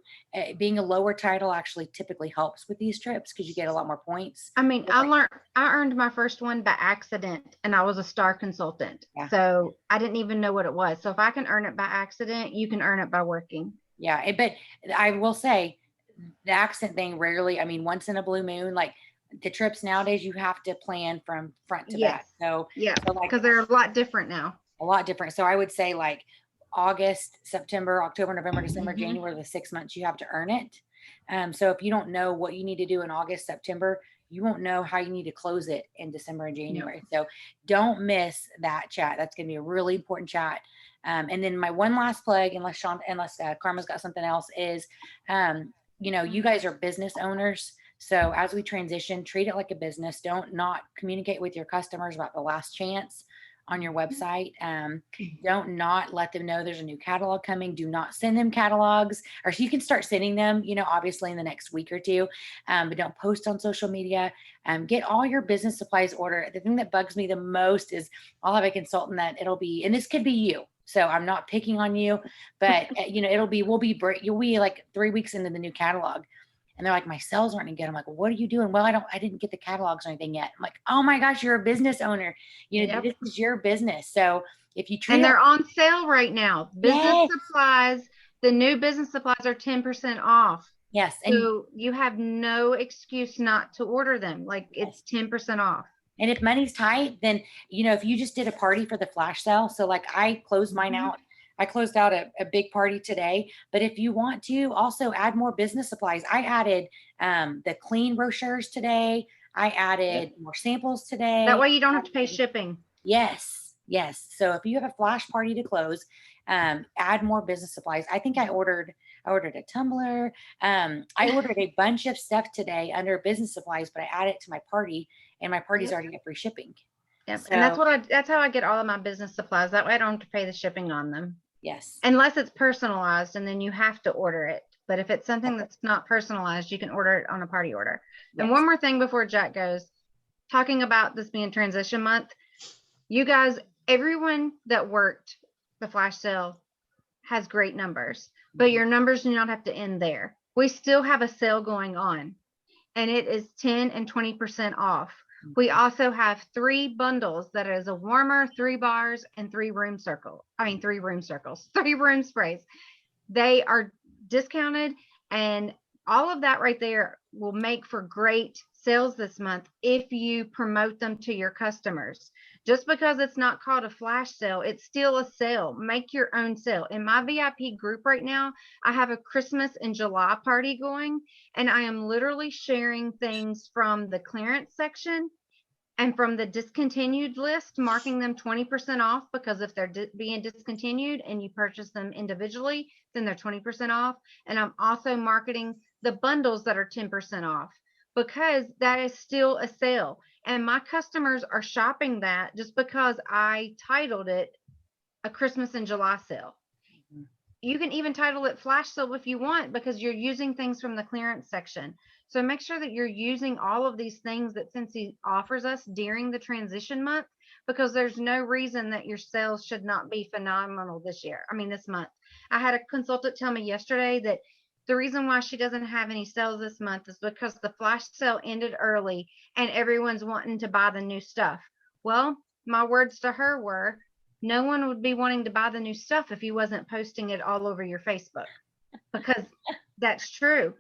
Speaker 5: Being a lower title actually typically helps with these trips because you get a lot more points.
Speaker 4: I mean, I earned my first one by accident, and I was a star consultant. Yeah. So I didn't even know what it was. So if I can earn it by accident, you can earn it by working.
Speaker 5: Yeah. But I will say the accident thing rarely, I mean, once in a blue moon, like the trips nowadays, you have to plan from front to back. So
Speaker 4: yeah, because they're a lot different now.
Speaker 5: A lot different. So I would say like August, September, October, November, December, January, the 6 months you have to earn it. So if you don't know what you need to do in August, September, you won't know how you need to close it in December and January. So don't miss that chat. That's going to be a really important chat. And then my one last plug, unless Carma's got something else, is, you guys are business owners. So as we transition, treat it like a business. Don't not communicate with your customers about the last chance on your website. Don't not let them know there's a new catalog coming. Do not send them catalogs, or you can start sending them, obviously in the next week or two, but don't post on social media. Get all your business supplies order. The thing that bugs me the most is I'll have a consultant that it'll be, and this could be you. So I'm not picking on you, but you know, you'll be like 3 weeks into the new catalog. And they're like, my sales aren't good. I'm like, what are you doing? Well, I didn't get the catalogs or anything yet. I'm like, oh my gosh, you're a business owner. You know,
Speaker 4: Yep.
Speaker 5: this is your business. So if you treat
Speaker 4: And
Speaker 5: it,
Speaker 4: they're on sale right now. Business
Speaker 5: Yes.
Speaker 4: supplies, the new business supplies are 10% off.
Speaker 5: yes. And
Speaker 4: So you have no excuse not to order them. Like it's 10% off.
Speaker 5: And if money's tight, then, you know, if you just did a party for the flash sale, so like I closed mine
Speaker 4: Mhm.
Speaker 5: out. I closed out a big party today, but if you want to also add more business supplies, I added the clean brochures today. I added more samples today.
Speaker 4: That way you don't have to pay shipping.
Speaker 5: Yes. Yes. So if you have a flash party to close, add more business supplies. I think I ordered a tumbler. I ordered a bunch of stuff today under business supplies, but I added it to my party, and my party's already got free shipping.
Speaker 4: Yep.
Speaker 5: So,
Speaker 4: And that's how I get all of my business supplies. That way I don't have to pay the shipping on them.
Speaker 5: yes.
Speaker 4: Unless it's personalized and then you have to order it. But if it's something that's not personalized, you can order it on a party order. And
Speaker 5: Yes.
Speaker 4: one more thing before Jack goes, talking about this being transition month, you guys, everyone that worked the flash sale has great numbers, but your numbers do not have to end there. We still have a sale going on, and it is 10 and 20% off. We also have 3 bundles that is a warmer, 3 bars, and 3 room circles, 3 room sprays. They are discounted, and all of that right there will make for great sales this month if you promote them to your customers. Just because it's not called a flash sale, it's still a sale. Make your own sale. In my VIP group right now, I have a Christmas in July party going, and I am literally sharing things from the clearance section and from the discontinued list, marking them 20% off, because if they're being discontinued and you purchase them individually, then they're 20% off. And I'm also marketing the bundles that are 10% off, because that is still a sale. And my customers are shopping that just because I titled it a Christmas in July sale. You can even title it flash sale if you want, because you're using things from the clearance section. So make sure that you're using all of these things that Scentsy offers us during the transition month, because there's no reason that your sales should not be phenomenal this month. I had a consultant tell me yesterday that the reason why she doesn't have any sales this month is because the flash sale ended early and everyone's wanting to buy the new stuff. Well, my words to her were, no one would be wanting to buy the new stuff if you wasn't posting it all over your Facebook, because that's true.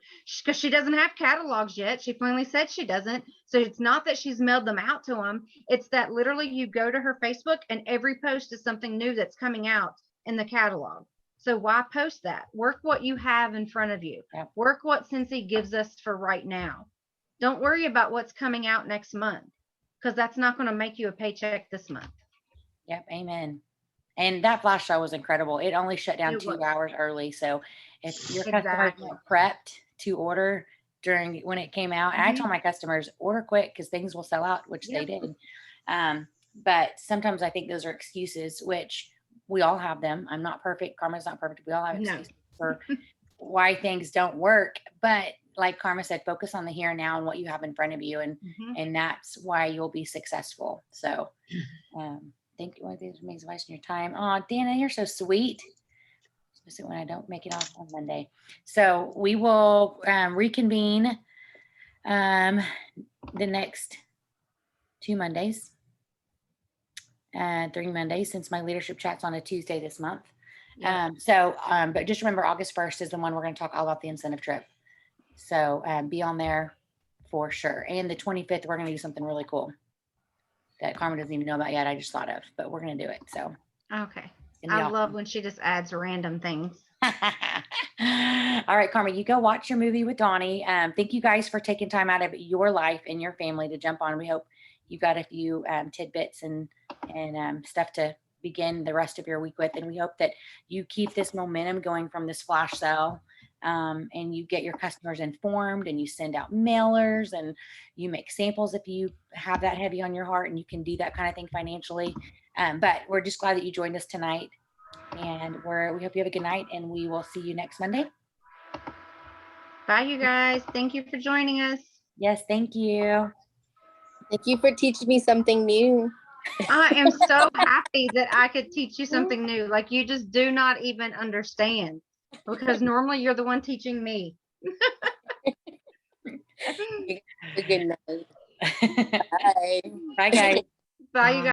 Speaker 4: Because she doesn't have catalogs yet. She finally said she doesn't. So it's not that she's mailed them out to them. It's that literally you go to her Facebook and every post is something new that's coming out in the catalog. So why post that? Work what you have in front of you.
Speaker 5: Yep.
Speaker 4: Work what Scentsy gives us for right now. Don't worry about what's coming out next month, because that's not going to make you a paycheck this month.
Speaker 5: Yep. Amen. And that flash show was incredible. It only shut down
Speaker 4: It
Speaker 5: 2
Speaker 4: was.
Speaker 5: hours early. So if your customers weren't prepped to order during when it came out, and I told my customers, order quick because things will sell out, which they did. But sometimes I think those are excuses, which we all have them. I'm not perfect. Karma's not perfect. We all have excuses for why things don't work. But like Karma said, focus on the here and now and what you have in front of you. And that's why you'll be successful. So thank you. One of these makes advice in your time. Oh, Dana, you're so sweet. Especially when I don't make it off on Monday. So we will reconvene the next 2 Mondays. 3 Mondays, since my leadership chat's on a Tuesday this month. But just remember, August 1st is the one we're going to talk all about the incentive trip. So be on there for sure. And the 25th, we're going to do something really cool that Carmen doesn't even know about yet. I just thought of, but we're going to do it. So,
Speaker 4: okay.
Speaker 5: I
Speaker 4: awesome. Love when she just adds random things.
Speaker 5: All right, Carmen, you go watch your movie with Donnie. Thank you guys for taking time out of your life and your family to jump on. We hope you got a few tidbits and stuff to begin the rest of your week with. And we hope that you keep this momentum going from this flash sale, and you get your customers informed, and you send out mailers, and you make samples if you have that heavy on your heart and you can do that kind of thing financially. But we're just glad that you joined us tonight, and we hope you have a good night, and we will see you next Monday.
Speaker 4: Bye, you guys. Thank you for joining us.
Speaker 5: Yes, thank you.
Speaker 3: Thank you for teaching me something new.
Speaker 4: I am so happy that I could teach you something new. Like you just do not even understand because normally you're the one teaching me.
Speaker 3: Good night. Bye.
Speaker 5: Bye, guys.
Speaker 4: Bye, you guys.